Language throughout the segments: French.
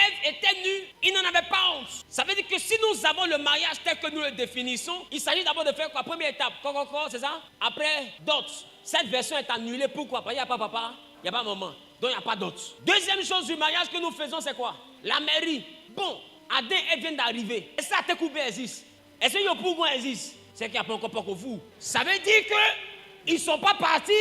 Ève était nue, il n'en avait pas honte. Ça veut dire que si nous avons le mariage tel que nous le définissons, il s'agit d'abord de faire quoi? Première étape, c'est ça? Après, dot. Cette version est annulée, pourquoi? Parce qu'il n'y a pas papa, il n'y a pas maman. Donc il n'y a pas dot. Deuxième chose du mariage que nous faisons, c'est quoi? La mairie. Bon, Adam, elle vient d'arriver. Est-ce que ça t'a coupé existe? Est-ce que le pouvoir existe? C'est qu'il n'y a pas encore pas que vous. Ça veut dire qu'ils ne sont pas partis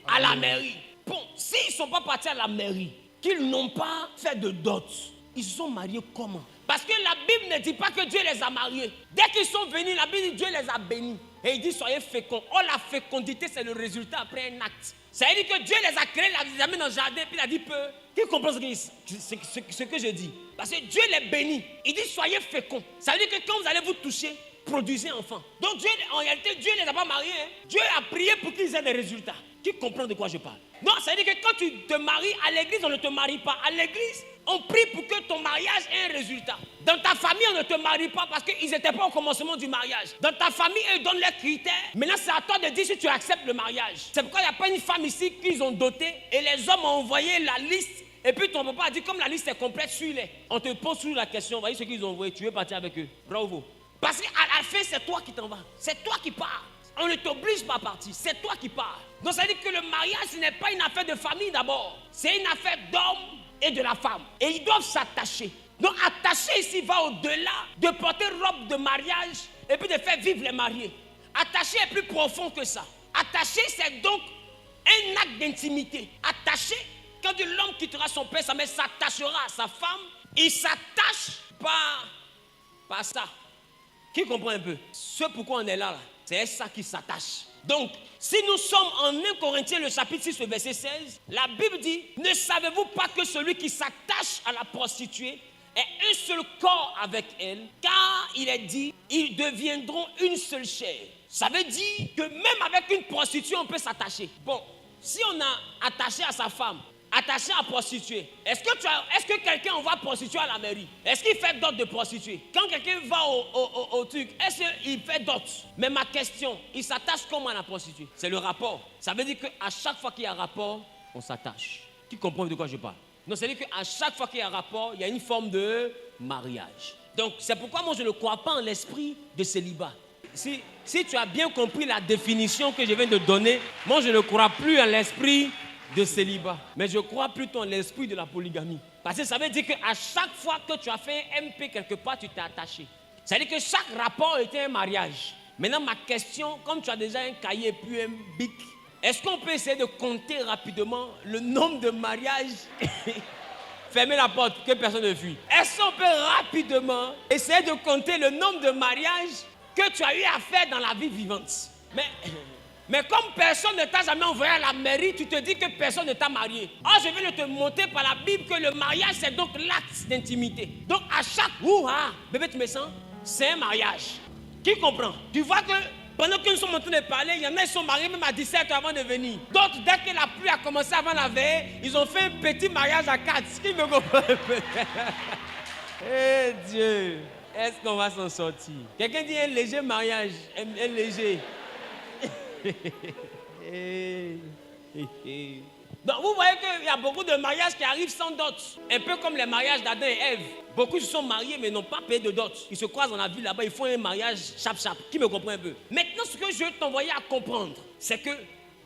à la mairie. Bon, s'ils ne sont pas partis à la mairie, qu'ils n'ont pas fait de dot, ils se sont mariés comment? Parce que la Bible ne dit pas que Dieu les a mariés. Dès qu'ils sont venus, la Bible dit Dieu les a bénis. Et il dit soyez féconds. Oh, la fécondité, c'est le résultat après un acte. Ça veut dire que Dieu les a créés, les a mis dans le jardin, puis il a dit peu. Qui comprend ce que je dis? Parce que Dieu les bénit. Il dit soyez féconds. Ça veut dire que quand vous allez vous toucher, produisez enfant. Donc Dieu, en réalité, Dieu ne les a pas mariés. Hein. Dieu a prié pour qu'ils aient des résultats. Qui comprend de quoi je parle? Non, ça veut dire que quand tu te maries à l'église, on ne te marie pas. À l'église, on prie pour que ton mariage ait un résultat. Dans ta famille, on ne te marie pas parce qu'ils n'étaient pas au commencement du mariage. Dans ta famille, ils donnent leurs critères. Maintenant, c'est à toi de dire si tu acceptes le mariage. C'est pourquoi il n'y a pas une femme ici qu'ils ont dotée et les hommes ont envoyé la liste. Et puis ton papa a dit, comme la liste est complète, suis-les. On te pose toujours la question, voyez ce qu'ils ont envoyé, tu veux partir avec eux. Bravo. Parce qu'à la fin, c'est toi qui t'en vas. C'est toi qui pars. On ne t'oblige pas à partir, c'est toi qui pars. Donc ça veut dire que le mariage, ce n'est pas une affaire de famille d'abord. C'est une affaire d'homme et de la femme. Et ils doivent s'attacher. Donc attacher ici va au-delà de porter robe de mariage et puis de faire vivre les mariés. Attacher est plus profond que ça. Attacher, c'est donc un acte d'intimité. Attacher, quand l'homme quittera son père, sa mère s'attachera à sa femme. Il s'attache par ça. Qui comprend un peu? Ce pourquoi on est là. C'est ça qui s'attache. Donc, si nous sommes en 1 Corinthiens, le chapitre 6, le verset 16, la Bible dit, ne savez-vous pas que celui qui s'attache à la prostituée est un seul corps avec elle, car il est dit, ils deviendront une seule chair. Ça veut dire que même avec une prostituée, on peut s'attacher. Bon, si on a attaché à sa femme, attaché à prostituée, est-ce que quelqu'un envoie prostituée à la mairie? Est-ce qu'il fait dot de prostituée? Quand quelqu'un va au truc, est-ce qu'il fait dot? Mais ma question, il s'attache comment à la prostituée? C'est le rapport. Ça veut dire qu'à chaque fois qu'il y a rapport, on s'attache. Qui comprend de quoi je parle? Donc, ça veut dire qu'à chaque fois qu'il y a rapport, il y a une forme de mariage. Donc, c'est pourquoi moi, je ne crois pas en l'esprit de célibat. Si tu as bien compris la définition que je viens de donner, moi, je ne crois plus en l'esprit de célibat. Mais je crois plutôt en l'esprit de la polygamie. Parce que ça veut dire qu'à chaque fois que tu as fait un MP quelque part, tu t'es attaché. Ça veut dire que chaque rapport était un mariage. Maintenant, ma question, comme tu as déjà un cahier puis un bic, est-ce qu'on peut essayer de compter rapidement le nombre de mariages? Fermez la porte, que personne ne fuit. Est-ce qu'on peut rapidement essayer de compter le nombre de mariages que tu as eu à faire dans la vie vivante? Mais comme personne ne t'a jamais envoyé à la mairie, tu te dis que personne ne t'a marié. Or, je vais te montrer par la Bible que le mariage, c'est donc l'acte d'intimité. Donc, à chaque bébé, tu me sens? C'est un mariage. Qui comprend? Tu vois que pendant que nous sommes en train de parler, il y en a qui sont mariés même à 17 ans avant de venir. D'autres, dès que la pluie a commencé avant la veille, ils ont fait un petit mariage à 4. Qui me comprend? Eh Dieu, est-ce qu'on va s'en sortir? Quelqu'un dit un léger mariage, un léger. Donc vous voyez qu'il y a beaucoup de mariages qui arrivent sans dot. Un peu comme les mariages d'Adam et Ève. Beaucoup se sont mariés mais n'ont pas payé de dot. Ils se croisent dans la ville là-bas, ils font un mariage chap-chap. Qui me comprend un peu? Maintenant, ce que je veux t'envoyer à comprendre, c'est que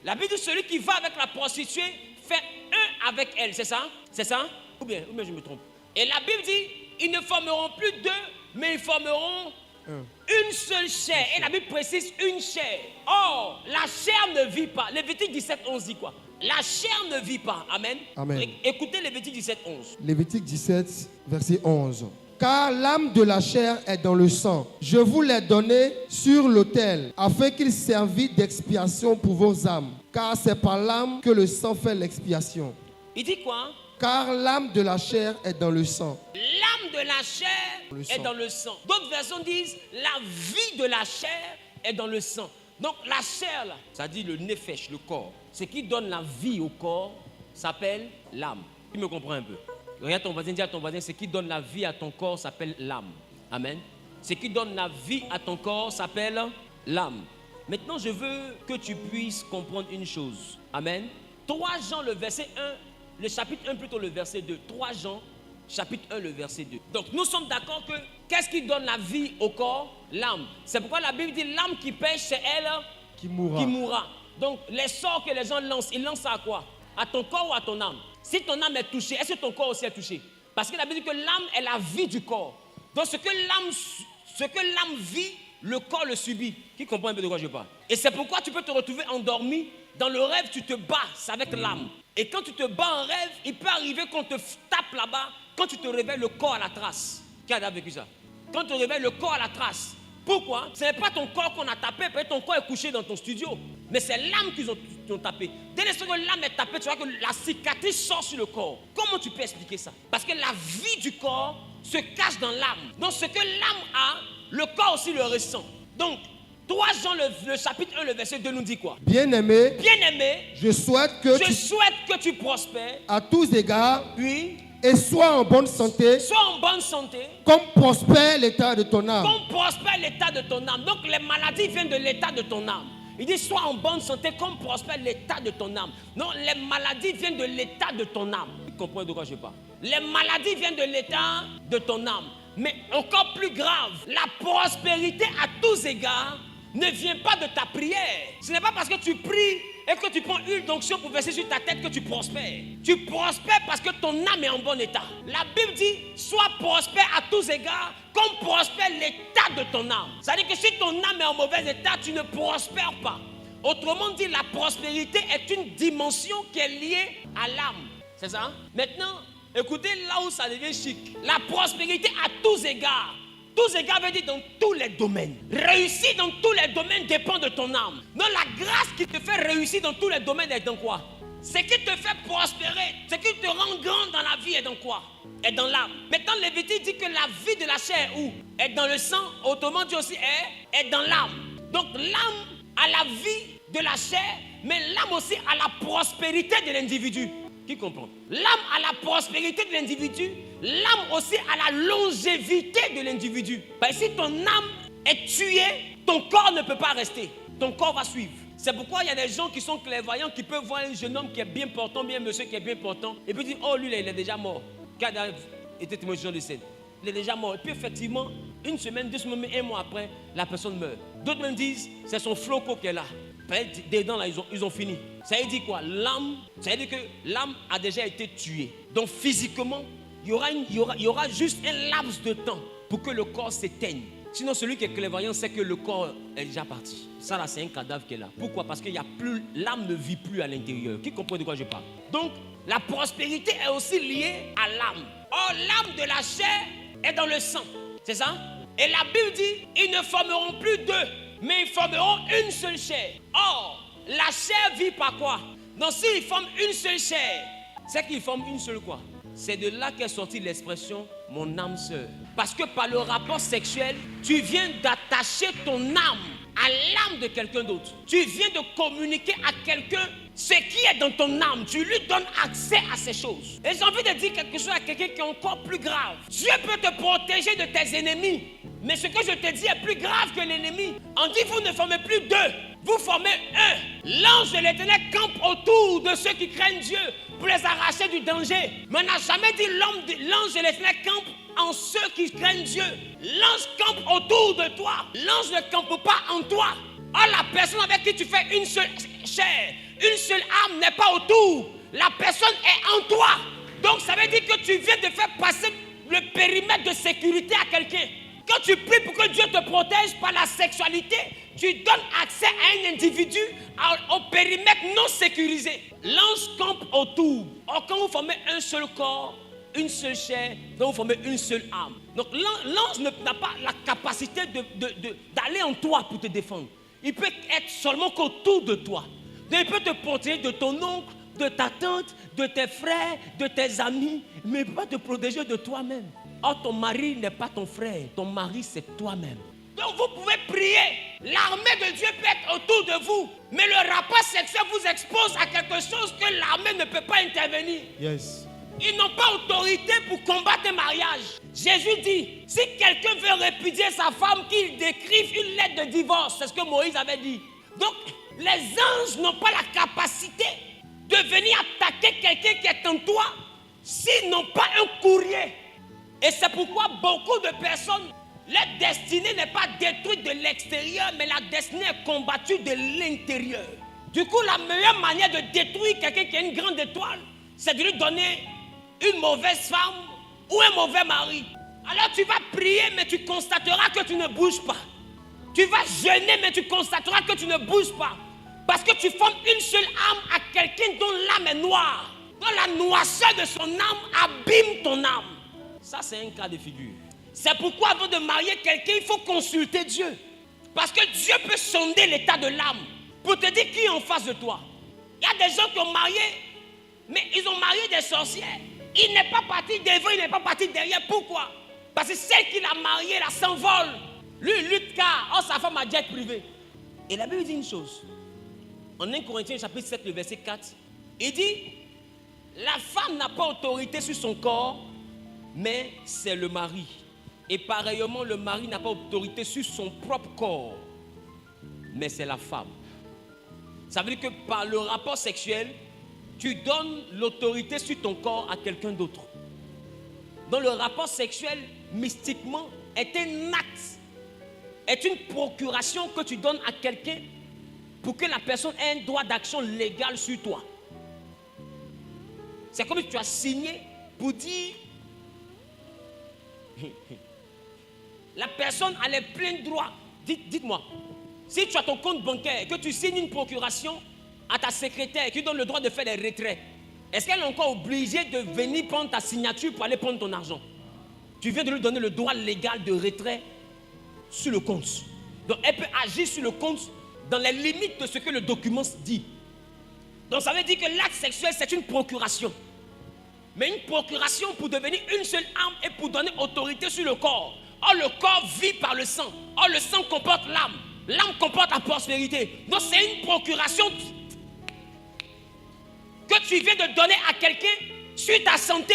la Bible dit celui qui va avec la prostituée fait un avec elle. C'est ça? C'est ça? Ou bien je me trompe. Et la Bible dit, ils ne formeront plus deux, mais ils formeront une seule chair. Et la Bible précise une chair. Or, la chair ne vit pas. Lévitique 17, 11 dit quoi? La chair ne vit pas. Amen. Amen. Écoutez Lévitique 17, 11. Lévitique 17, verset 11. Car l'âme de la chair est dans le sang. Je vous l'ai donné sur l'autel, afin qu'il servît d'expiation pour vos âmes. Car c'est par l'âme que le sang fait l'expiation. Il dit quoi? Car l'âme de la chair est dans le sang. L'âme de la chair est dans le sang. D'autres versions disent la vie de la chair est dans le sang. Donc la chair là, ça dit le nefesh, le corps. Ce qui donne la vie au corps s'appelle l'âme. Tu me comprends un peu? Regarde ton voisin, dis à ton voisin, ce qui donne la vie à ton corps s'appelle l'âme. Amen. Ce qui donne la vie à ton corps s'appelle l'âme. Maintenant, je veux que tu puisses comprendre une chose. Amen. 3 Jean, le verset 1, le chapitre 1 plutôt le verset 2. 3 Jean, chapitre 1, le verset 2. Donc nous sommes d'accord que qu'est-ce qui donne la vie au corps? L'âme. C'est pourquoi la Bible dit l'âme qui pêche, c'est elle Qui mourra. Donc les sorts que les gens lancent, ils lancent ça à quoi? À ton corps ou à ton âme? Si ton âme est touchée, est-ce que ton corps aussi est touché? Parce que la Bible dit que l'âme est la vie du corps. Donc ce que l'âme vit, le corps le subit. Qui comprend un peu de quoi je parle? Et c'est pourquoi tu peux te retrouver endormi. Dans le rêve, tu te bats, c'est avec l'âme. Et quand tu te bats en rêve, il peut arriver qu'on te tape là-bas. Quand tu te réveilles, le corps à la trace. Qui a vécu ça? Quand tu te réveilles, le corps à la trace. Pourquoi? Ce n'est pas ton corps qu'on a tapé, peut-être ton corps est couché dans ton studio. Mais c'est l'âme qu'ils ont tapé. Dès l'instant que l'âme est tapée, tu vois que la cicatrice sort sur le corps. Comment tu peux expliquer ça? Parce que la vie du corps se cache dans l'âme. Donc ce que l'âme a, le corps aussi le ressent. Donc, 3 Jean, le chapitre 1, le verset 2 nous dit quoi? Bien-aimé, je souhaite que tu prospères à tous égards, oui, et sois en bonne santé, comme prospère l'état de ton âme. Comme prospère l'état de ton âme. Donc les maladies viennent de l'état de ton âme. Il dit sois en bonne santé comme prospère l'état de ton âme. Non, les maladies viennent de l'état de ton âme. Tu comprends de quoi je parle? Les maladies viennent de l'état de ton âme. Mais encore plus grave, la prospérité à tous égards ne vient pas de ta prière. Ce n'est pas parce que tu pries et que tu prends une onction pour verser sur ta tête que tu prospères. Tu prospères parce que ton âme est en bon état. La Bible dit, sois prospère à tous égards, comme prospère l'état de ton âme. C'est-à-dire que si ton âme est en mauvais état, tu ne prospères pas. Autrement dit, la prospérité est une dimension qui est liée à l'âme. C'est ça? Maintenant, écoutez là où ça devient chic. La prospérité à tous égards. Tous égards veut dire dans tous les domaines. Réussir dans tous les domaines dépend de ton âme. Non, la grâce qui te fait réussir dans tous les domaines est dans quoi? Ce qui te fait prospérer, ce qui te rend grand dans la vie est dans quoi? Est dans l'âme. Maintenant, Lévitique dit que la vie de la chair est où? Est dans le sang. Autrement dit aussi est dans l'âme. Donc l'âme a la vie de la chair, mais l'âme aussi a la prospérité de l'individu. Qui comprend? L'âme a la prospérité de l'individu, l'âme aussi a la longévité de l'individu. Parce que si ton âme est tuée, ton corps ne peut pas rester. Ton corps va suivre. C'est pourquoi il y a des gens qui sont clairvoyants, qui peuvent voir un jeune homme qui est bien portant, bien monsieur qui est bien portant, et puis dire, oh lui là, il est déjà mort. Qui a été témoin de Jean de Seine. Il est déjà mort. Et puis effectivement, une semaine, 2 semaines, 1 mois après, la personne meurt. D'autres me disent, c'est son floco qui est là. Dedans là, ils ont fini. Ça veut dire quoi? L'âme, ça veut dire que l'âme a déjà été tuée. Donc physiquement, il y aura juste un laps de temps pour que le corps s'éteigne. Sinon, celui qui est clairvoyant sait que le corps est déjà parti. Ça là, c'est un cadavre qui est là. Pourquoi? Parce qu'il y a plus, l'âme ne vit plus à l'intérieur. Qui comprend de quoi je parle? Donc, la prospérité est aussi liée à l'âme. Or, l'âme de la chair est dans le sang. C'est ça? Et la Bible dit, ils ne formeront plus deux, mais ils formeront une seule chair. Or, la chair vit par quoi? Donc s'ils forment une seule chair, c'est qu'ils forment une seule quoi? C'est de là qu'est sortie l'expression « mon âme sœur ». Parce que par le rapport sexuel, tu viens d'attacher ton âme à l'âme de quelqu'un d'autre. Tu viens de communiquer à quelqu'un ce qui est dans ton âme. Tu lui donnes accès à ces choses. Et j'ai envie de dire quelque chose à quelqu'un qui est encore plus grave. Dieu peut te protéger de tes ennemis. Mais ce que je te dis est plus grave que l'ennemi. On dit vous ne formez plus deux, vous formez un. L'ange de l'Éternel campe autour de ceux qui craignent Dieu pour les arracher du danger. Mais on n'a jamais dit l'ange de l'Éternel campe en ceux qui craignent Dieu. L'ange campe autour de toi. L'ange ne campe pas en toi. Or la personne avec qui tu fais une seule chair, une seule âme n'est pas autour. La personne est en toi. Donc ça veut dire que tu viens de faire passer le périmètre de sécurité à quelqu'un. Quand tu pries pour que Dieu te protège par la sexualité, tu donnes accès à un individu au périmètre non sécurisé. L'ange campe autour. Or, quand vous formez un seul corps, une seule chair, donc vous formez une seule âme. Donc l'ange n'a pas la capacité d'aller en toi pour te défendre. Il peut être seulement qu'autour de toi. Donc il peut te protéger de ton oncle, de ta tante, de tes frères, de tes amis, mais il ne peut pas te protéger de toi-même. Or, ton mari n'est pas ton frère, ton mari c'est toi-même. Donc vous pouvez prier, l'armée de Dieu peut être autour de vous, mais le rapport sexuel vous expose à quelque chose que l'armée ne peut pas intervenir. Yes. Ils n'ont pas autorité pour combattre un mariage. Jésus dit, si quelqu'un veut répudier sa femme, qu'il décrive une lettre de divorce. C'est ce que Moïse avait dit. Donc, les anges n'ont pas la capacité de venir attaquer quelqu'un qui est en toi s'ils n'ont pas un courrier. Et c'est pourquoi beaucoup de personnes, leur destinée n'est pas détruite de l'extérieur, mais la destinée est combattue de l'intérieur. Du coup, la meilleure manière de détruire quelqu'un qui a une grande étoile, c'est de lui donner une mauvaise femme ou un mauvais mari. Alors tu vas prier, mais tu constateras que tu ne bouges pas. Tu vas jeûner, mais tu constateras que tu ne bouges pas. Parce que tu formes une seule âme à quelqu'un dont l'âme est noire. Dont la noirceur de son âme abîme ton âme. Ça, c'est un cas de figure. C'est pourquoi avant de marier quelqu'un, il faut consulter Dieu. Parce que Dieu peut sonder l'état de l'âme pour te dire qui est en face de toi. Il y a des gens qui ont marié, mais ils ont marié des sorcières. Il n'est pas parti devant, il n'est pas parti derrière. Pourquoi? Parce que celle qui l'a mariée, elle s'envole. Lui, il lutte car sa femme a jet privé. Et la Bible dit une chose. En 1 Corinthiens chapitre 7, le verset 4, il dit, la femme n'a pas autorité sur son corps, mais c'est le mari. Et pareillement, le mari n'a pas autorité sur son propre corps, mais c'est la femme. Ça veut dire que par le rapport sexuel, tu donnes l'autorité sur ton corps à quelqu'un d'autre. Donc le rapport sexuel, mystiquement, est un acte, est une procuration que tu donnes à quelqu'un pour que la personne ait un droit d'action légal sur toi. C'est comme si tu as signé pour dire la personne a les pleins droits. Dites-moi, si tu as ton compte bancaire et que tu signes une procuration à ta secrétaire qui donne le droit de faire des retraits, est-ce qu'elle est encore obligée de venir prendre ta signature pour aller prendre ton argent? Tu viens de lui donner le droit légal de retrait sur le compte. Donc elle peut agir sur le compte dans les limites de ce que le document dit. Donc ça veut dire que l'acte sexuel, c'est une procuration. Mais une procuration pour devenir une seule âme et pour donner autorité sur le corps. Or le corps vit par le sang. Or le sang comporte l'âme. L'âme comporte la prospérité. Donc c'est une procuration que tu viens de donner à quelqu'un sur ta santé.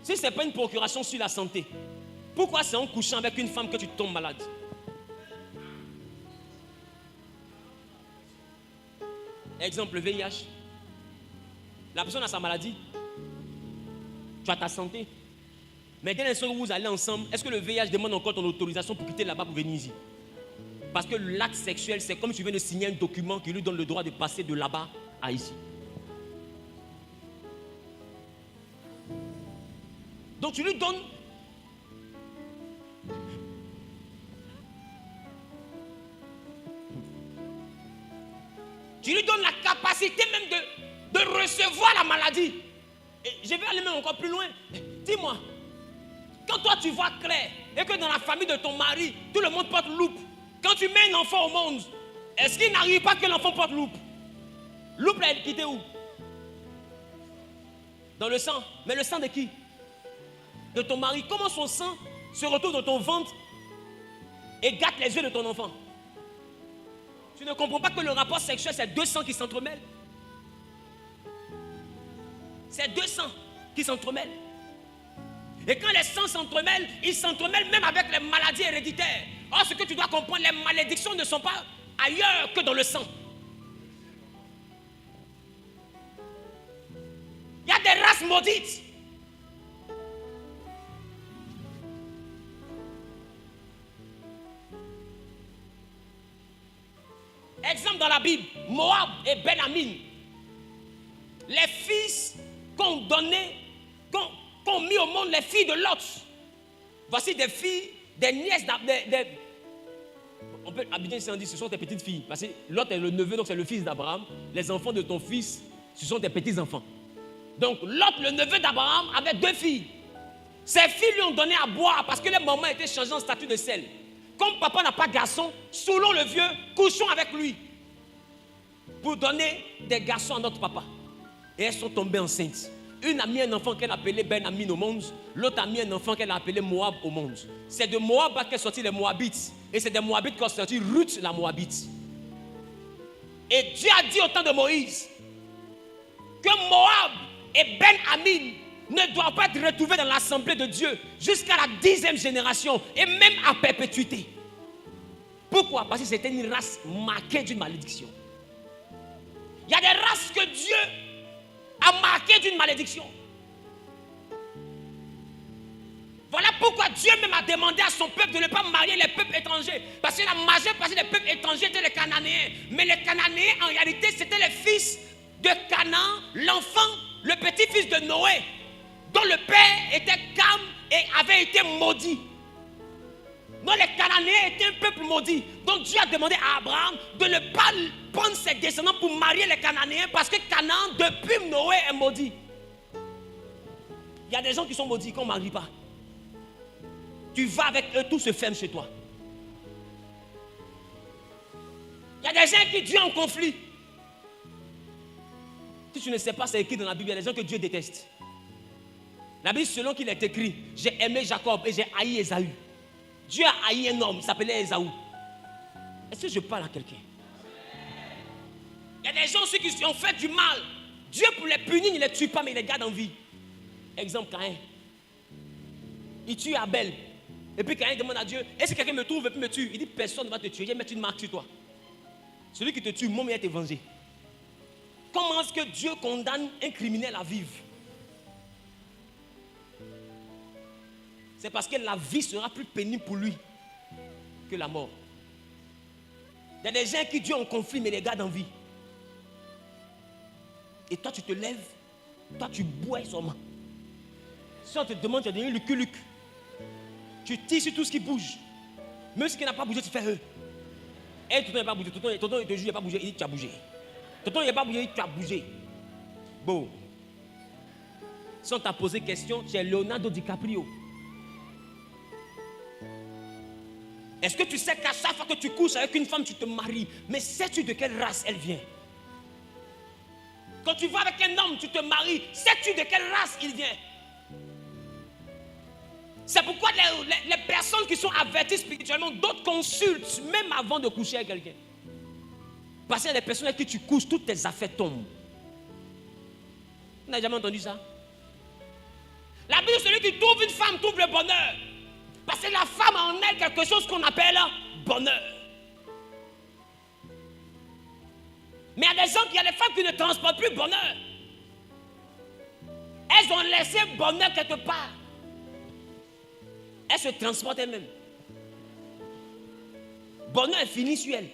Si ce n'est pas une procuration sur la santé, pourquoi c'est en couchant avec une femme que tu tombes malade? Exemple, le VIH. La personne a sa maladie. Tu as ta santé. Mais dès l'instant où vous allez ensemble, est-ce que le VIH demande encore ton autorisation pour quitter là-bas pour venir ici? Parce que l'acte sexuel, c'est comme si tu viens de signer un document qui lui donne le droit de passer de là-bas à ici. Donc tu lui donnes la capacité même de recevoir la maladie. Et je vais aller même encore plus loin. Dis-moi, quand toi tu vois clair et que dans la famille de ton mari, tout le monde porte loupe, quand tu mets un enfant au monde, est-ce qu'il n'arrive pas que l'enfant porte loupe? Loupe là, elle quittait où? Dans le sang. Mais le sang de qui? De ton mari. Comment son sang se retrouve dans ton ventre et gâte les yeux de ton enfant? Tu ne comprends pas que le rapport sexuel, c'est deux sangs qui s'entremêlent. C'est deux sangs qui s'entremêlent. Et quand les sangs s'entremêlent, ils s'entremêlent même avec les maladies héréditaires. Or, ce que tu dois comprendre, les malédictions ne sont pas ailleurs que dans le sang. Il y a des races maudites. Exemple dans la Bible, Moab et Ben-Amin. Les fils qu'ont donné, qu'ont mis au monde les filles de Lot. Voici des filles, des nièces, on peut habiter ici, on dit ce sont tes petites filles. Parce que Lot est le neveu, donc c'est le fils d'Abraham. Les enfants de ton fils, ce sont tes petits enfants. Donc Lot, le neveu d'Abraham, avait deux filles. Ces filles lui ont donné à boire parce que les mamans étaient changées en statut de sel. Comme papa n'a pas de garçon, saoulons le vieux, couchons avec lui. Pour donner des garçons à notre papa. Et elles sont tombées enceintes. Une a mis un enfant qu'elle appelait Ben-Amin au monde. L'autre a mis un enfant qu'elle a appelé Moab au monde. C'est de Moab qu'est sorti les Moabites. Et c'est des Moabites qu'ont sorti Ruth la Moabite. Et Dieu a dit au temps de Moïse que Moab et Ben-Amin ne doivent pas être retrouvés dans l'assemblée de Dieu jusqu'à la 10e génération et même à perpétuité. Pourquoi? Parce que c'était une race marquée d'une malédiction. Il y a des races que Dieu a marquées d'une malédiction. Voilà pourquoi Dieu même a demandé à son peuple de ne pas marier les peuples étrangers. Parce que la majeure partie des peuples étrangers étaient les Cananéens. Mais les Cananéens, en réalité, c'était les fils de Canaan, l'enfant, le petit-fils de Noé, dont le père était Cam et avait été maudit. Donc les Cananéens étaient un peuple maudit. Donc Dieu a demandé à Abraham de ne pas prendre ses descendants pour marier les Cananéens parce que Canaan, depuis Noé, est maudit. Il y a des gens qui sont maudits qu'on ne marie pas. Tu vas avec eux, tout se ferme chez toi. Il y a des gens qui Dieu en conflit. Si tu ne sais pas, c'est écrit dans la Bible, il y a des gens que Dieu déteste. La Bible, selon qu'il est écrit, j'ai aimé Jacob et j'ai haï Ésaü. Dieu a haï un homme, il s'appelait Ésaü. Est-ce que je parle à quelqu'un? Il y a des gens aussi qui ont fait du mal. Dieu, pour les punir, il ne les tue pas, mais il les garde en vie. Exemple, Caïn. Il tue Abel. Et puis Caïn demande à Dieu, est-ce que quelqu'un me trouve et puis me tue? Il dit, personne ne va te tuer, je vais mettre une marque sur toi. Celui qui te tue, moi, il va te venger. Comment est-ce que Dieu condamne un criminel à vivre? C'est parce que la vie sera plus pénible pour lui que la mort. Il y a des gens qui Dieu en conflit, mais les gardent en vie. Et toi, tu te lèves, toi, tu bois seulement. Si on te demande, tu as donné le culuc. Tu tires sur tout ce qui bouge. Même ce qui n'a pas bougé, tu fais eux. Et tonton, il n'a pas bougé. Tonton, il te juge, il n'a pas bougé. Il dit, tu as bougé. Tonton, il n'a pas bougé, il dit, tu as bougé. Bon. Si on t'a posé question, tu es Leonardo DiCaprio. Est-ce que tu sais qu'à chaque fois que tu couches avec une femme, tu te maries? Mais sais-tu de quelle race elle vient? Quand tu vas avec un homme, tu te maries. Sais-tu de quelle race il vient? C'est pourquoi les personnes qui sont averties spirituellement, d'autres consultent même avant de coucher avec quelqu'un. Parce qu'il y a des personnes avec qui tu couches, toutes tes affaires tombent. Vous n'avez jamais entendu ça? La Bible, celui qui trouve une femme trouve le bonheur. Parce que la femme a en elle quelque chose qu'on appelle bonheur. Mais il y a des gens, il y a des femmes qui ne transportent plus bonheur. Elles ont laissé bonheur quelque part. Elles se transportent elles-mêmes. Bonheur est fini sur elles.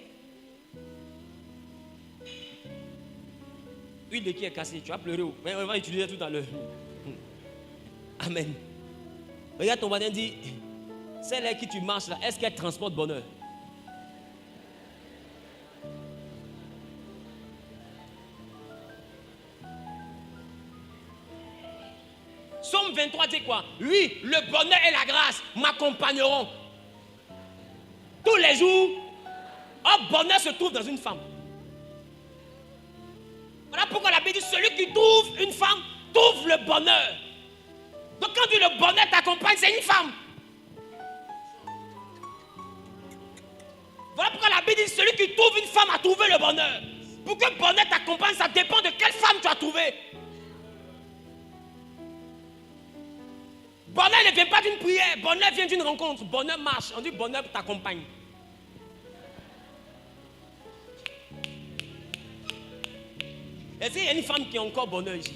Huile qui est cassée, tu vas pleurer. Mais on va utiliser tout à l'heure. Amen. Regarde ton voisin, dit, celle avec qui tu marches là, est-ce qu'elle transporte bonheur? Somme 23 dit quoi? Oui, le bonheur et la grâce m'accompagneront tous les jours. Or, bonheur se trouve dans une femme. Voilà pourquoi la Bible dit, celui qui trouve une femme trouve le bonheur. Donc quand tu le bonheur t'accompagne, c'est une femme. Voilà pourquoi la Bible dit, celui qui trouve une femme a trouvé le bonheur. Pour que le bonheur t'accompagne, ça dépend de quelle femme tu as trouvé. Bonheur ne vient pas d'une prière, bonheur vient d'une rencontre. Bonheur marche, on dit bonheur t'accompagne. Est-ce qu'il y a une femme qui a encore bonheur ici?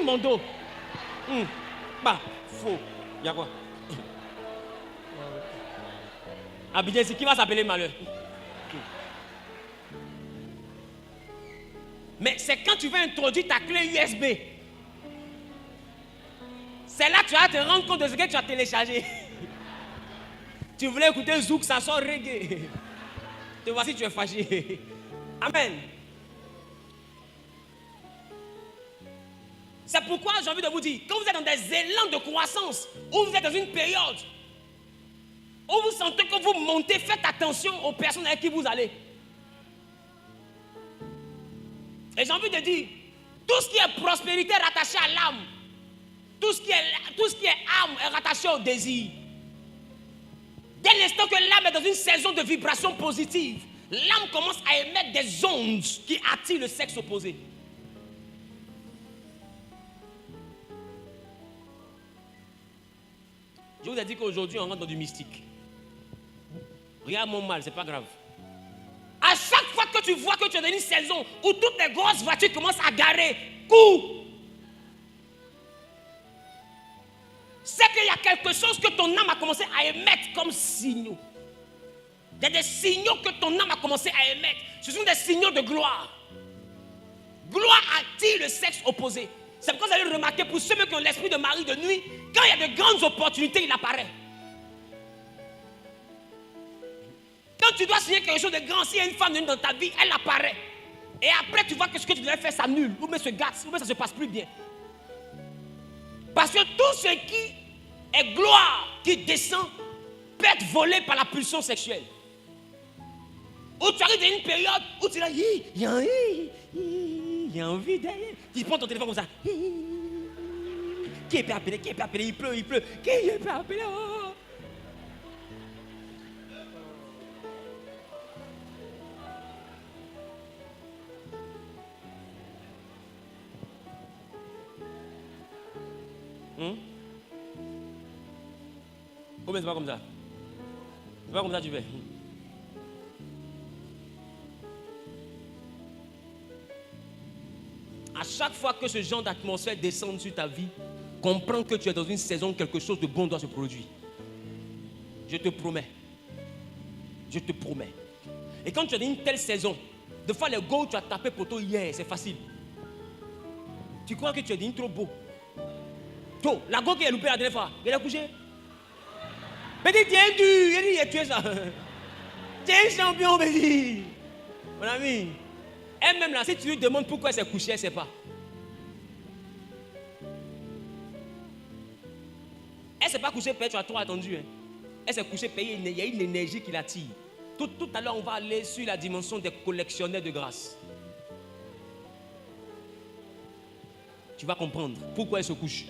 Mon dos. Bah, faux. Il y a quoi? Abidjan, c'est qui va s'appeler malheur? Mais c'est quand tu vas introduire ta clé USB. C'est là que tu vas te rendre compte de ce que tu as téléchargé. Tu voulais écouter Zouk, ça sort reggae. Te voici, tu es fâché. Amen. C'est pourquoi j'ai envie de vous dire, quand vous êtes dans des élans de croissance, ou vous êtes dans une période où vous sentez que vous montez, faites attention aux personnes avec qui vous allez. Et j'ai envie de dire, tout ce qui est prospérité est rattaché à l'âme. Tout ce qui est âme est rattaché au désir. Dès l'instant que l'âme est dans une saison de vibration positive, l'âme commence à émettre des ondes qui attirent le sexe opposé. Je vous ai dit qu'aujourd'hui on rentre dans du mystique. Regarde mon mal, c'est pas grave. À chaque fois que tu vois que tu es dans une saison où toutes les grosses voitures commencent à garer, cours. C'est qu'il y a quelque chose que ton âme a commencé à émettre comme signaux. Il y a des signaux que ton âme a commencé à émettre. Ce sont des signaux de gloire. Gloire attire le sexe opposé. C'est pourquoi vous allez remarquer, pour ceux qui ont l'esprit de mari de nuit, quand il y a de grandes opportunités, il apparaît. Quand tu dois signer quelque chose de grand, s'il y a une femme de nuit dans ta vie, elle apparaît. Et après, tu vois que ce que tu devais faire s'annule, ou bien se gâte, ou bien ça ne se passe plus bien. Parce que tout ce qui est gloire, qui descend, peut être volé par la pulsion sexuelle. Ou tu arrives dans une période où tu dis, il y a envie derrière. Tu prends ton téléphone comme ça. Qui peut appeler? Qui peut appeler? Il pleut. Qui peut appeler? Oh. Ou bien c'est pas comme ça? C'est pas comme ça que tu fais? À chaque fois que ce genre d'atmosphère descend sur ta vie, comprends que tu es dans une saison où quelque chose de bon doit se produire. Je te promets. Je te promets. Et quand tu es dans une telle saison, des fois les go tu as tapé pour toi hier, c'est facile. Tu crois que tu es devenu trop beau. Toi, la go qui est loupée la dernière fois, elle a couché. Mais dis, tiens, il a tué ça. Tu es un champion, Bédi. Mon ami. Elle-même là, si tu lui demandes pourquoi elle s'est couchée, elle ne sait pas. Elle ne s'est pas couchée, tu as trop attendu. Hein. Elle s'est couchée, il y a une énergie qui l'attire. Tout à l'heure, on va aller sur la dimension des collectionneurs de grâce. Tu vas comprendre pourquoi elle se couche.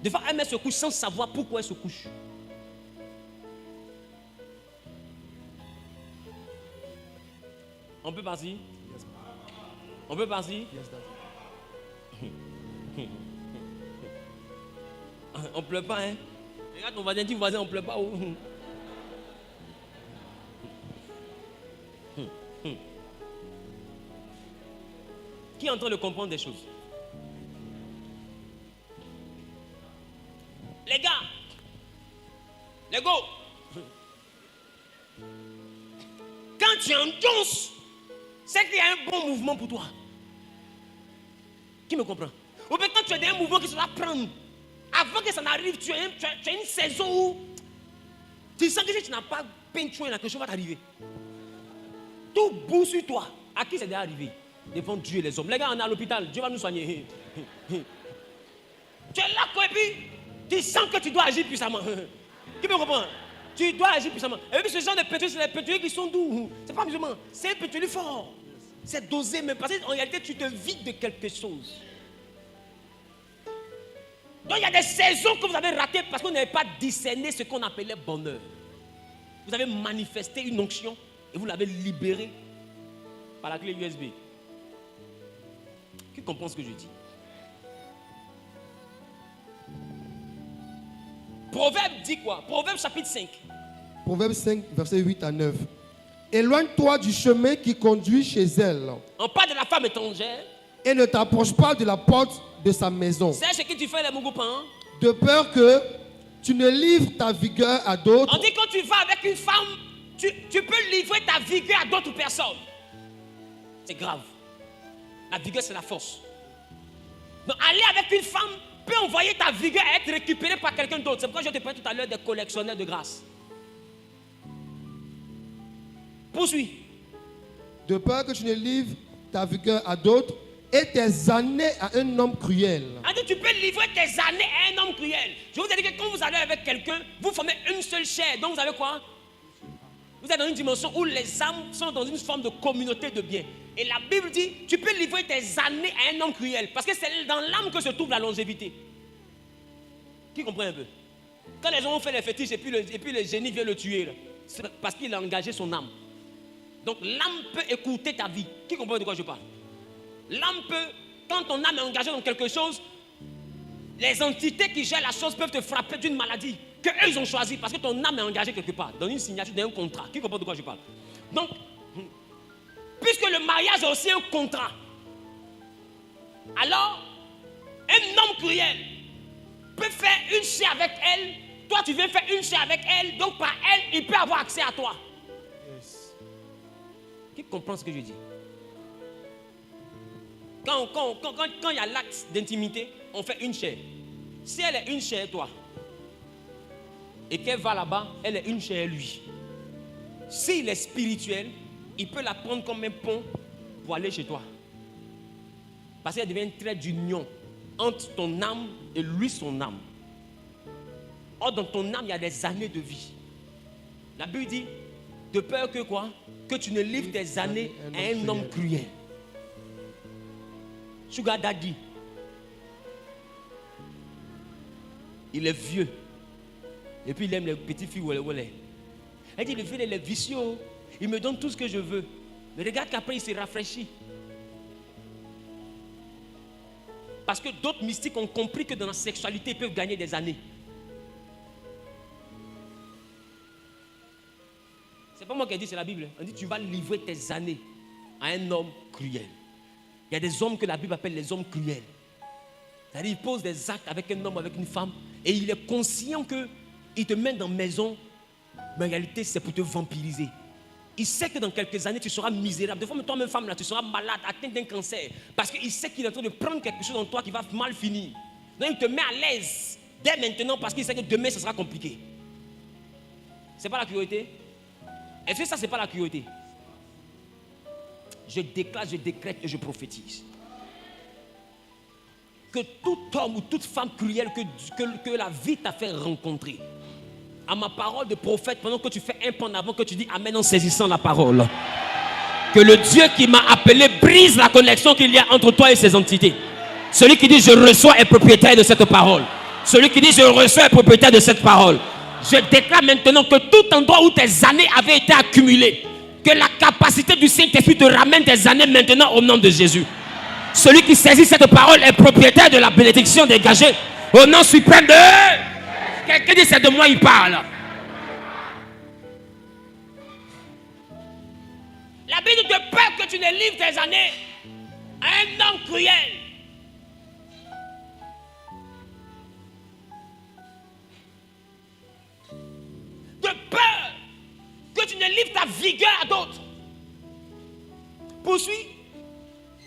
Des fois, elle se couche sans savoir pourquoi elle se couche. On peut partir? On peut partir? On ne pleure pas, hein? Regarde ton voisin, dis voisin, on ne pleure pas. Oh. Qui est en train de comprendre des choses? Les gars, les go, quand tu entonces, c'est qu'il y a un bon mouvement pour toi. Qui me comprend? Ou bien quand tu es dans un mouvement qui se va prendre, avant que ça n'arrive, tu as une saison où tu sens que si tu n'as pas peinturé, quelque chose va t'arriver. Tout bout sur toi. À qui c'est déjà arrivé? Devant Dieu et les hommes. Les gars, on est à l'hôpital, Dieu va nous soigner. Tu es là, quoi, et puis tu sens que tu dois agir puissamment. Qui me comprend? Tu dois agir puissamment. Et puis ce genre de pétroliers, c'est des pétroliers qui sont doux. C'est pas musulman, c'est un pétrolier fort. C'est dosé, mais parce qu'en réalité, tu te vides de quelque chose. Donc il y a des saisons que vous avez ratées parce que vous n'avez pas discerné ce qu'on appelait bonheur. Vous avez manifesté une onction et vous l'avez libérée par la clé USB. Qui comprend ce que je dis? Proverbe dit quoi? Proverbe chapitre 5. Proverbe 5, versets 8 à 9. Éloigne-toi du chemin qui conduit chez elle. On parle de la femme étrangère. Et ne t'approche pas de la porte de sa maison. C'est ce que tu fais les Mougoupan. De peur que tu ne livres ta vigueur à d'autres. On dit que quand tu vas avec une femme, tu peux livrer ta vigueur à d'autres personnes. C'est grave. La vigueur, c'est la force. Donc aller avec une femme peut envoyer ta vigueur à être récupérée par quelqu'un d'autre. C'est pourquoi je te parlais tout à l'heure des collectionneurs de grâce. Poursuis. De peur que tu ne livres ta vigueur à d'autres et tes années à un homme cruel. On dit tu peux livrer tes années à un homme cruel. Je vous ai dit que quand vous allez avec quelqu'un, vous formez une seule chair. Donc vous avez quoi? Vous êtes dans une dimension où les âmes sont dans une forme de communauté de biens. Et la Bible dit, tu peux livrer tes années à un homme cruel. Parce que c'est dans l'âme que se trouve la longévité. Qui comprend un peu? Quand les gens ont fait les fétiches et puis le génie vient le tuer, c'est parce qu'il a engagé son âme. Donc l'âme peut écouter ta vie. Qui comprend de quoi je parle? L'âme peut, quand ton âme est engagée dans quelque chose, les entités qui gèrent la chose peuvent te frapper d'une maladie que eux ils ont choisi parce que ton âme est engagée quelque part, dans une signature, dans un contrat. Qui comprend de quoi je parle? Donc, puisque le mariage est aussi un contrat, alors un homme cruel peut faire une chair avec elle. Toi, tu viens faire une chair avec elle. Donc, par elle, il peut avoir accès à toi. Yes. Qui comprend ce que je dis? Quand il y a l'acte d'intimité, on fait une chair. Si elle est une chair, toi, et qu'elle va là-bas, elle est une chair, lui. S'il est spirituel, il peut la prendre comme un pont pour aller chez toi. Parce qu'elle devient un trait d'union entre ton âme et lui, son âme. Or, dans ton âme, il y a des années de vie. La Bible dit, de peur que quoi? Que tu ne livres tes années à un homme cruel. Sugar Daddy, il est vieux. Et puis il aime les petites filles. Elle dit, le vieux, il est vicieux. Il me donne tout ce que je veux. Mais regarde qu'après, il se rafraîchit. Parce que d'autres mystiques ont compris que dans la sexualité, ils peuvent gagner des années. C'est pas moi qui ai dit, c'est la Bible. On dit, tu vas livrer tes années à un homme cruel. Il y a des hommes que la Bible appelle les hommes cruels. C'est-à-dire, il pose des actes avec un homme, avec une femme, et il est conscient qu'il te met dans la maison, mais en réalité, c'est pour te vampiriser. Il sait que dans quelques années, tu seras misérable. Des fois, même toi-même, femme, là, tu seras malade, atteinte d'un cancer. Parce qu'il sait qu'il est en train de prendre quelque chose en toi qui va mal finir. Donc, il te met à l'aise dès maintenant parce qu'il sait que demain, ce sera compliqué. C'est pas la cruauté? Est-ce que ça, c'est pas la cruauté? Je déclare, je décrète et je prophétise que tout homme ou toute femme cruelle que la vie t'a fait rencontrer, à ma parole de prophète, pendant que tu fais un pas en avant, que tu dis amen en saisissant la parole, que le Dieu qui m'a appelé brise la connexion qu'il y a entre toi et ces entités. Celui qui dit je reçois est propriétaire de cette parole. Celui qui dit je reçois est propriétaire de cette parole. Je déclare maintenant que tout endroit où tes années avaient été accumulées, que la capacité du Saint-Esprit te ramène tes années maintenant au nom de Jésus. Celui qui saisit cette parole est propriétaire de la bénédiction dégagée au nom suprême de... Quelqu'un dit c'est de moi il parle. La Bible dit de peur que tu ne livres tes années à un homme cruel. De peur que tu ne livres ta vigueur à d'autres. Poursuis.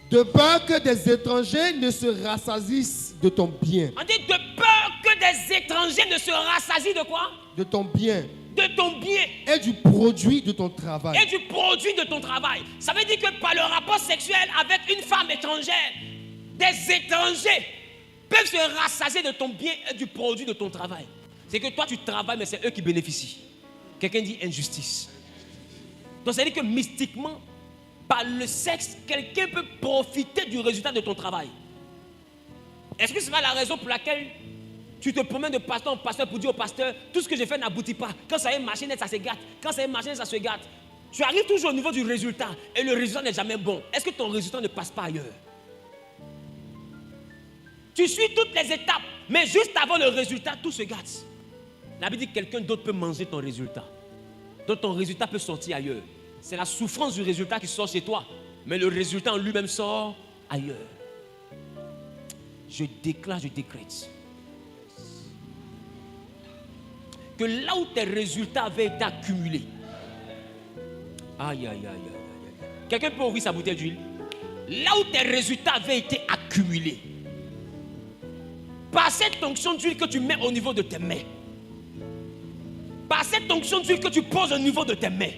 De peur que des étrangers ne se rassasient de ton bien. On dit de peur que des étrangers ne se rassasient de quoi? De ton bien. De ton bien. Et du produit de ton travail. Et du produit de ton travail. Ça veut dire que par le rapport sexuel avec une femme étrangère, des étrangers peuvent se rassasier de ton bien et du produit de ton travail. C'est que toi tu travailles mais c'est eux qui bénéficient. Quelqu'un dit injustice. Donc ça veut dire que mystiquement, par le sexe, quelqu'un peut profiter du résultat de ton travail. Est-ce que c'est pas la raison pour laquelle tu te promènes de pasteur en pasteur pour dire au pasteur, tout ce que j'ai fait n'aboutit pas. Quand ça y est marché net, ça se gâte. Quand ça y est marché net, ça se gâte. Tu arrives toujours au niveau du résultat et le résultat n'est jamais bon. Est-ce que ton résultat ne passe pas ailleurs? Tu suis toutes les étapes, mais juste avant le résultat, tout se gâte. La Bible dit que quelqu'un d'autre peut manger ton résultat. Donc ton résultat peut sortir ailleurs. C'est la souffrance du résultat qui sort chez toi. Mais le résultat en lui-même sort ailleurs. Je déclare, je décrète que là où tes résultats avaient été accumulés. Aïe, aïe, aïe, aïe, aïe. Quelqu'un peut ouvrir sa bouteille d'huile? Là où tes résultats avaient été accumulés. Par cette onction d'huile que tu mets au niveau de tes mains. Par cette onction d'huile que tu poses au niveau de tes mains.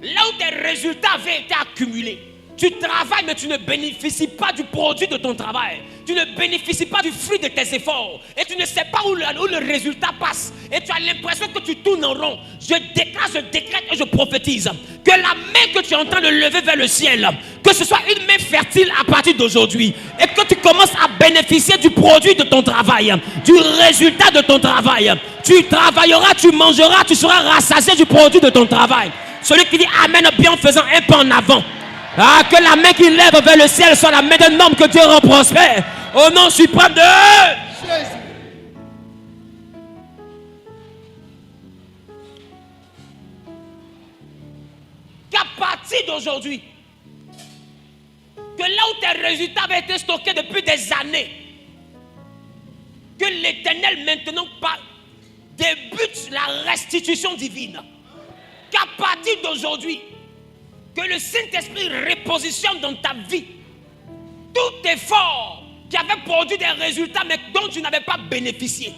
Là où tes résultats avaient été accumulés. Tu travailles mais tu ne bénéficies pas du produit de ton travail. Tu ne bénéficies pas du fruit de tes efforts. Et tu ne sais pas où le résultat passe. Et tu as l'impression que tu tournes en rond. Je déclare, je décrète et je prophétise que la main que tu es en train de lever vers le ciel, que ce soit une main fertile à partir d'aujourd'hui. Et que tu commences à bénéficier du produit de ton travail. Du résultat de ton travail. Tu travailleras, tu mangeras, tu seras rassasié du produit de ton travail. Celui qui dit Amen bien en faisant un pas en avant. Ah, que la main qui lève vers le ciel soit la main d'un homme que Dieu rend prospère. Au nom suprême de Jésus. Qu'à partir d'aujourd'hui, que là où tes résultats avaient été stockés depuis des années, que l'Éternel maintenant débute la restitution divine. Qu'à partir d'aujourd'hui, que le Saint-Esprit repositionne dans ta vie tout effort qui avait produit des résultats mais dont tu n'avais pas bénéficié.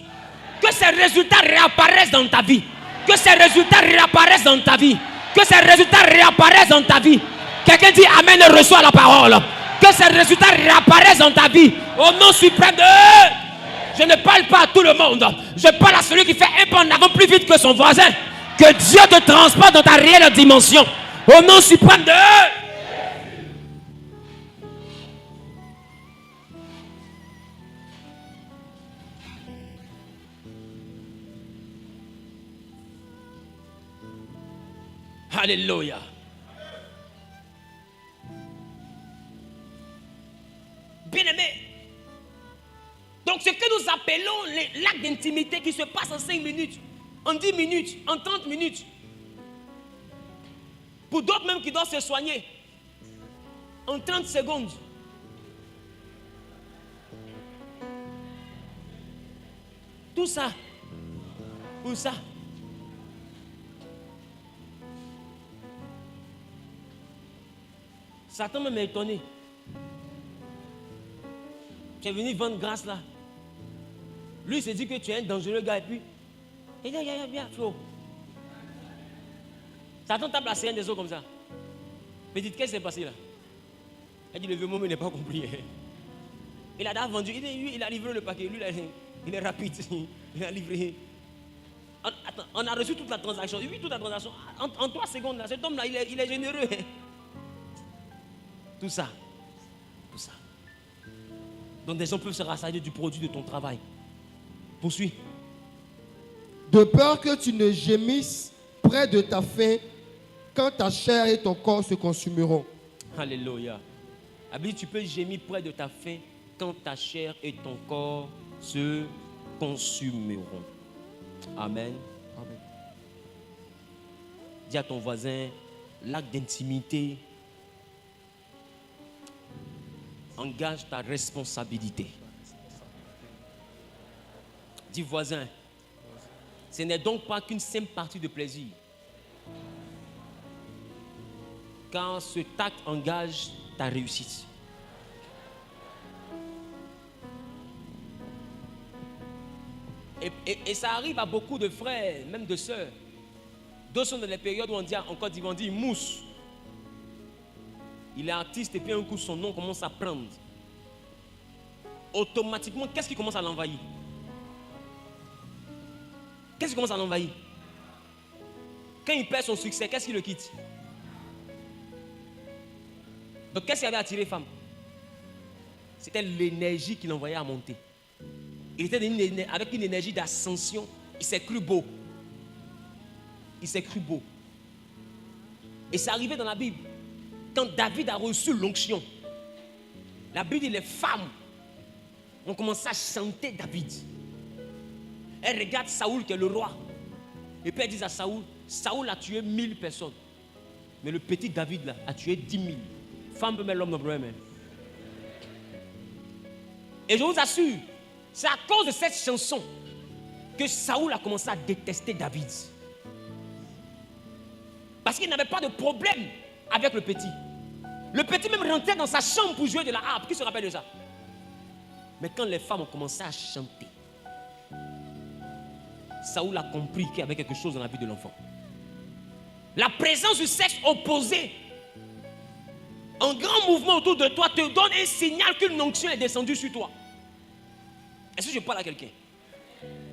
Que ces résultats réapparaissent dans ta vie. Que ces résultats réapparaissent dans ta vie. Que ces résultats réapparaissent dans ta vie. Quelqu'un dit Amen et reçoit la parole. Que ces résultats réapparaissent dans ta vie. Au nom suprême de... Je ne parle pas à tout le monde. Je parle à celui qui fait un pas en avant plus vite que son voisin. Que Dieu te transporte dans ta réelle dimension. Au nom suprême de... Alléluia. Bien-aimé. Donc ce que nous appelons l'acte d'intimité qui se passe en 5 minutes, en 10 minutes, en 30 minutes. Pour d'autres même qui doivent se soigner en 30 secondes. Tout ça. Pour ça. Satan même est étonné. Tu es venu vendre grâce là. Lui il s'est dit que tu es un dangereux gars et puis il dit, viens, Flo. Satan tape la scène des eaux comme ça. Mais dites, qu'est-ce qui s'est passé là? Elle dit, le vieux moment n'est pas compris. Il a d'abord vendu, il a livré le paquet. Lui, il est rapide. Il a livré. Attends, on a reçu toute la transaction. Oui, toute la transaction. En 3 secondes, là, cet homme-là, il est généreux. Tout ça. Tout ça. Donc des gens peuvent se rassasier du produit de ton travail. Poursuis. De peur que tu ne gémisses près de ta faim quand ta chair et ton corps se consumeront. Alléluia. Abdi, tu peux gémir près de ta faim quand ta chair et ton corps se consumeront. Amen. Amen. Dis à ton voisin, l'acte d'intimité engage ta responsabilité. Dis voisin, ce n'est donc pas qu'une simple partie de plaisir. Car ce acte engage ta réussite. Et ça arrive à beaucoup de frères, même de sœurs. D'autres sont dans les périodes où on dit en Côte d'Ivoire, on dit mousse. Il est artiste et puis un coup son nom commence à prendre. Automatiquement, qu'est-ce qui commence à l'envahir? Qu'est-ce qui commence à l'envahir? Quand il perd son succès, qu'est-ce qui le quitte? Donc qu'est-ce qui avait attiré les femmes? C'était l'énergie qui l'envoyait à monter. Il était avec une énergie d'ascension. Il s'est cru beau. Il s'est cru beau. Et c'est arrivé dans la Bible. Quand David a reçu l'onction, la Bible dit les femmes ont commencé à chanter David. Elles regardent Saoul qui est le roi. Et puis elles disent à Saoul, Saoul a tué 1000 personnes. Mais le petit David là a tué 10 000. Femme peut mettre l'homme dans le problème. Et je vous assure, c'est à cause de cette chanson que Saoul a commencé à détester David. Parce qu'il n'avait pas de problème avec le petit. Le petit même rentrait dans sa chambre pour jouer de la harpe. Qui se rappelle de ça? Mais quand les femmes ont commencé à chanter, Saoul a compris qu'il y avait quelque chose dans la vie de l'enfant. La présence du sexe opposé, un grand mouvement autour de toi, te donne un signal qu'une onction est descendue sur toi. Est-ce que je parle à quelqu'un?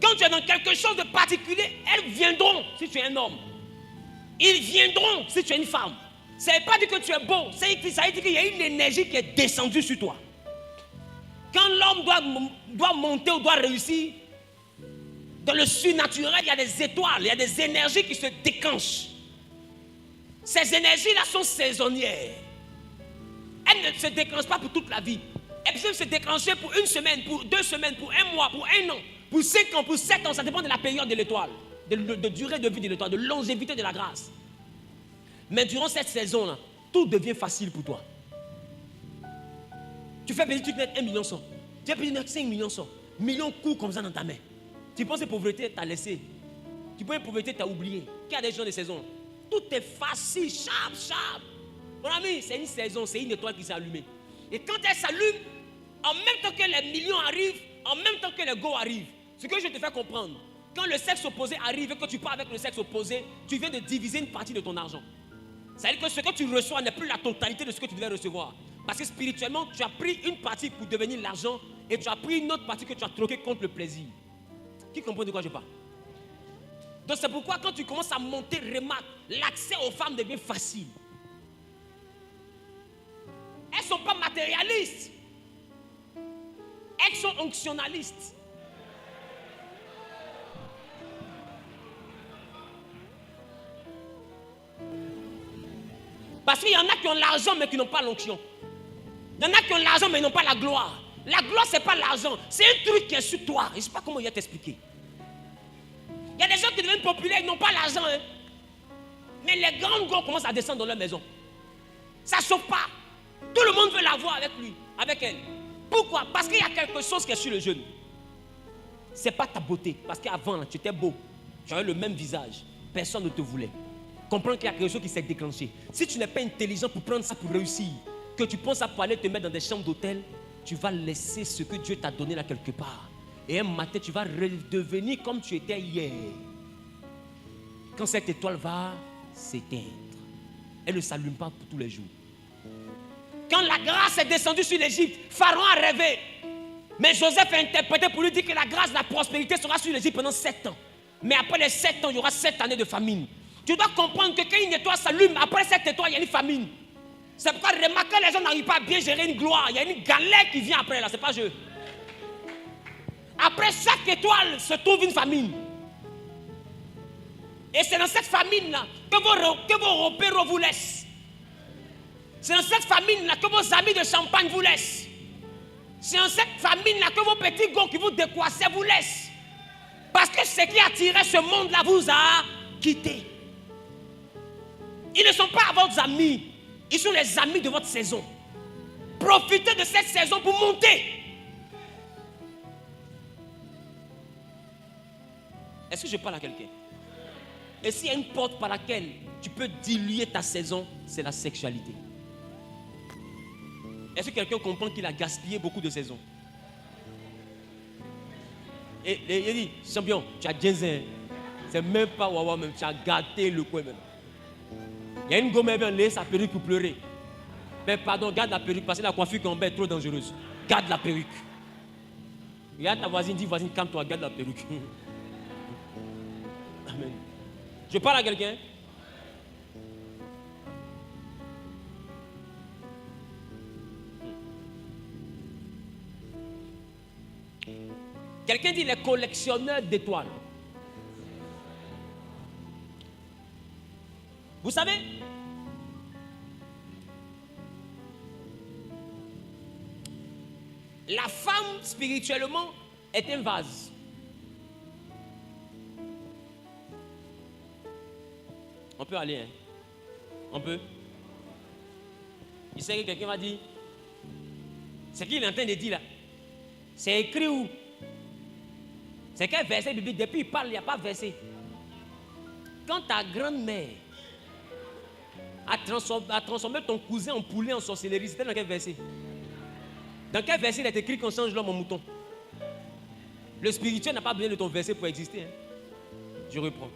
Quand tu es dans quelque chose de particulier, elles viendront si tu es un homme. Ils viendront si tu es une femme. Ça ne veut pas dire que tu es beau. Ça veut dire qu'il y a une énergie qui est descendue sur toi. Quand l'homme doit monter ou doit réussir, dans le surnaturel, il y a des étoiles, il y a des énergies qui se déclenchent. Ces énergies-là sont saisonnières. Elles ne se déclenchent pas pour toute la vie. Elles peuvent se déclencher pour 1 semaine, pour 2 semaines, pour 1 mois, pour 1 an, pour 5 ans, pour 7 ans. Ça dépend de la période de l'étoile, de durée de vie de l'étoile, de longévité de la grâce. Mais durant cette saison-là, tout devient facile pour toi. Tu fais petit truc net 1 million 100. Tu fais petit net 5 millions 100. Millions courent comme ça dans ta main. Tu penses que pauvreté t'a laissé. Tu penses que pauvreté t'a oublié. Qu'il y a des gens de saison. Tout est facile, sharp. Mon ami, c'est une saison, c'est une étoile qui s'est allumée. Et quand elle s'allume, en même temps que les millions arrivent, en même temps que les go arrivent, ce que je te fais comprendre, quand le sexe opposé arrive et que tu pars avec le sexe opposé, tu viens de diviser une partie de ton argent. C'est-à-dire que ce que tu reçois n'est plus la totalité de ce que tu devais recevoir. Parce que spirituellement, tu as pris une partie pour devenir l'argent et tu as pris une autre partie que tu as troquée contre le plaisir. Qui comprend de quoi je parle? Donc c'est pourquoi quand tu commences à monter, remarque, l'accès aux femmes devient facile. Elles ne sont pas matérialistes. Elles sont onctionnalistes. Parce qu'il y en a qui ont l'argent mais qui n'ont pas l'onction. Il y en a qui ont l'argent mais qui n'ont pas la gloire. La gloire, ce n'est pas l'argent. C'est un truc qui est sur toi. Je ne sais pas comment il va t'expliquer. Il y a des gens qui deviennent populaires, ils n'ont pas l'argent. Hein. Mais les grands gars commencent à descendre dans leur maison. Ça ne chauffe pas. Tout le monde veut l'avoir avec lui, avec elle. Pourquoi? Parce qu'il y a quelque chose qui est sur le jeune. Ce n'est pas ta beauté. Parce qu'avant, tu étais beau. Tu avais le même visage. Personne ne te voulait. Comprends qu'il y a quelque chose qui s'est déclenché. Si tu n'es pas intelligent pour prendre ça pour réussir, que tu penses à aller te mettre dans des chambres d'hôtel, tu vas laisser ce que Dieu t'a donné là quelque part. Et un matin, tu vas redevenir comme tu étais hier. Quand cette étoile va s'éteindre, elle ne s'allume pas pour tous les jours. Quand la grâce est descendue sur l'Égypte, Pharaon a rêvé. Mais Joseph a interprété pour lui dire que la grâce, la prospérité sera sur l'Égypte pendant 7 ans. Mais après les 7 ans, il y aura 7 années de famine. Tu dois comprendre que quand une étoile s'allume, après cette étoile, il y a une famine. C'est pourquoi remarquez, les gens n'arrivent pas à bien gérer une gloire. Il y a une galère qui vient après là, c'est pas jeu. Après chaque étoile se trouve une famine. Et c'est dans cette famine-là que vos repères vous laissent. C'est dans cette famine-là que vos amis de champagne vous laissent. C'est dans cette famine-là que vos petits gars qui vous décoissaient vous laissent. Parce que ce qui attirait ce monde-là vous a quitté. Ils ne sont pas vos amis. Ils sont les amis de votre saison. Profitez de cette saison pour monter. Est-ce que je parle à quelqu'un? Et s'il y a une porte par laquelle tu peux diluer ta saison, c'est la sexualité. Est-ce que quelqu'un comprend qu'il a gaspillé beaucoup de saisons? Et il dit, champion, tu as gêné. C'est même pas wawa même, tu as gâté le coin même. Il y a une gomme qui vient laisser sa perruque pour pleurer. Mais pardon, garde la perruque parce que la coiffure qu'on met est trop dangereuse. Garde la perruque. Regarde ta voisine, dis voisine, calme-toi, garde la perruque. Amen. Je parle à quelqu'un. Quelqu'un dit les collectionneurs d'étoiles. Vous savez, la femme spirituellement est un vase. On peut aller, hein? On peut. Il sait que quelqu'un va dire, ce qu'il est en train de dire là, c'est écrit où? C'est quel verset biblique? Depuis il parle, il n'y a pas verset. Quand ta grand-mère a transformé ton cousin en poulet en sorcellerie, c'était dans quel verset? Dans quel verset il est écrit qu'on change l'homme en mouton? Le spirituel n'a pas besoin de ton verset pour exister. Hein? Je reprends.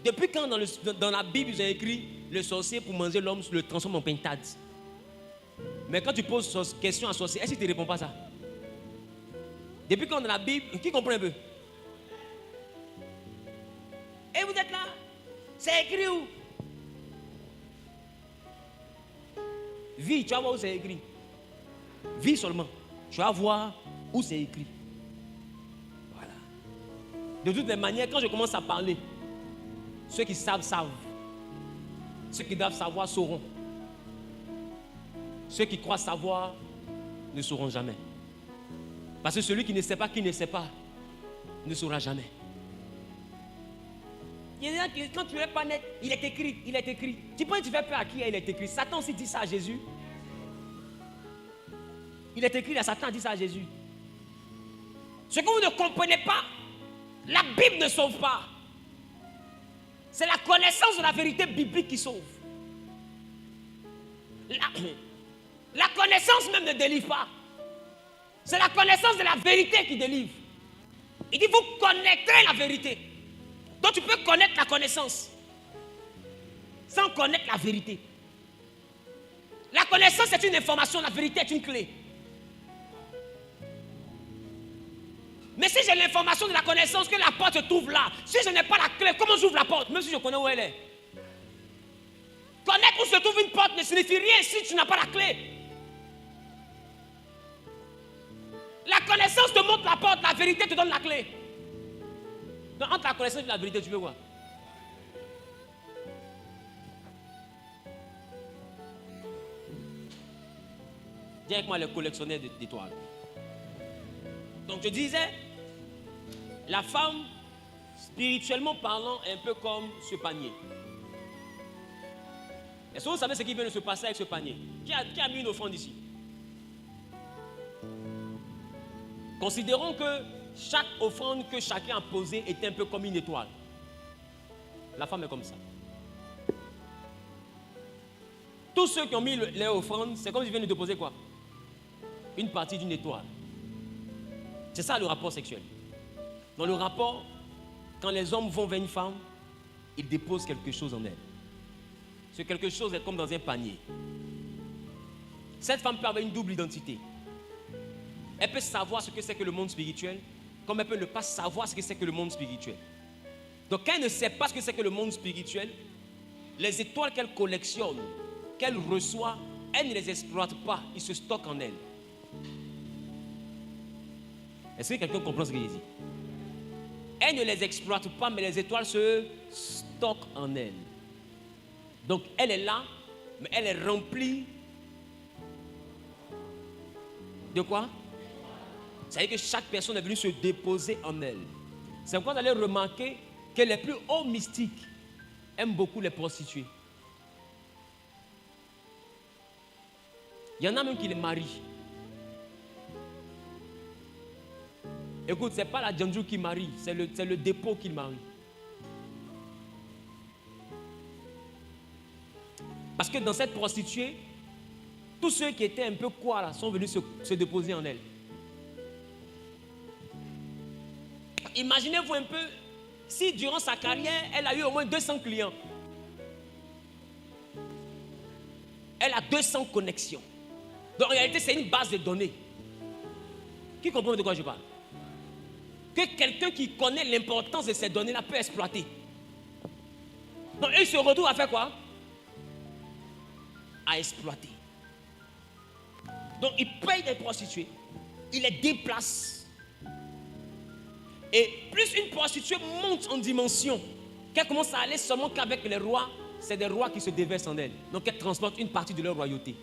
Depuis quand dans la Bible, ils ont écrit le sorcier pour manger l'homme le transforme en pintade? Mais quand tu poses question à sorcier, est-ce qu'il ne te répond pas ça? Depuis quand dans la Bible, qui comprend un peu? Et vous êtes là? C'est écrit où? Vis, tu vas voir où c'est écrit. Vis seulement. Tu vas voir où c'est écrit. Voilà. De toutes les manières, quand je commence à parler, ceux qui savent, savent. Ceux qui doivent savoir, sauront. Ceux qui croient savoir, ne sauront jamais. Parce que celui qui ne sait pas, ne saura jamais. Il y en a qui, quand tu n'es pas net, il est écrit, il est écrit. Tu penses que tu fais peur à qui il est écrit? Satan aussi dit ça à Jésus. Il est écrit, là, Satan dit ça à Jésus. Ce que vous ne comprenez pas, la Bible ne sauve pas. C'est la connaissance de la vérité biblique qui sauve. La connaissance même ne délivre pas. C'est la connaissance de la vérité qui délivre. Il dit, vous connaîtrez la vérité. Donc tu peux connaître la connaissance sans connaître la vérité. La connaissance est une information, la vérité est une clé. Mais si j'ai l'information de la connaissance, que la porte se trouve là, si je n'ai pas la clé, comment j'ouvre la porte, même si je connais où elle est? Connaître où se trouve une porte ne signifie rien si tu n'as pas la clé. La connaissance te montre la porte, la vérité te donne la clé. Donc entre la connaissance et la vérité, tu veux quoi? Dis avec moi le collectionneur d'étoiles. Donc je disais, la femme, spirituellement parlant, est un peu comme ce panier. Est-ce que vous savez ce qui vient de se passer avec ce panier? Qui a mis une offrande ici? Considérons que chaque offrande que chacun a posée était un peu comme une étoile. La femme est comme ça. Tous ceux qui ont mis leur offrande, c'est comme s'ils viennent de déposer quoi? Une partie d'une étoile. C'est ça le rapport sexuel. Dans le rapport, quand les hommes vont vers une femme, ils déposent quelque chose en elle. Ce quelque chose est comme dans un panier. Cette femme peut avoir une double identité. Elle peut savoir ce que c'est que le monde spirituel, comme elle peut ne pas savoir ce que c'est que le monde spirituel. Donc quand elle ne sait pas ce que c'est que le monde spirituel, les étoiles qu'elle collectionne, qu'elle reçoit, elle ne les exploite pas, ils se stockent en elle. Est-ce que quelqu'un comprend ce que je dis? Elle ne les exploite pas, mais les étoiles se stockent en elle. Donc elle est là, mais elle est remplie de quoi? C'est-à-dire que chaque personne est venue se déposer en elle. C'est pourquoi vous allez remarquer que les plus hauts mystiques aiment beaucoup les prostituées. Il y en a même qui les marient. Écoute, ce n'est pas la Djanjou qui marie, c'est le dépôt qui marie. Parce que dans cette prostituée, tous ceux qui étaient un peu quoi là sont venus se déposer en elle. Imaginez-vous un peu si durant sa carrière, elle a eu au moins 200 clients. Elle a 200 connexions. Donc en réalité, c'est une base de données. Qui comprend de quoi je parle? Que quelqu'un qui connaît l'importance de ces données-là peut exploiter. Donc il se retrouve à faire quoi? À exploiter. Donc il paye des prostituées, il les déplace. Et plus une prostituée monte en dimension, qu'elle commence à aller seulement qu'avec les rois, c'est des rois qui se déversent en elle. Donc elle transporte une partie de leur royauté.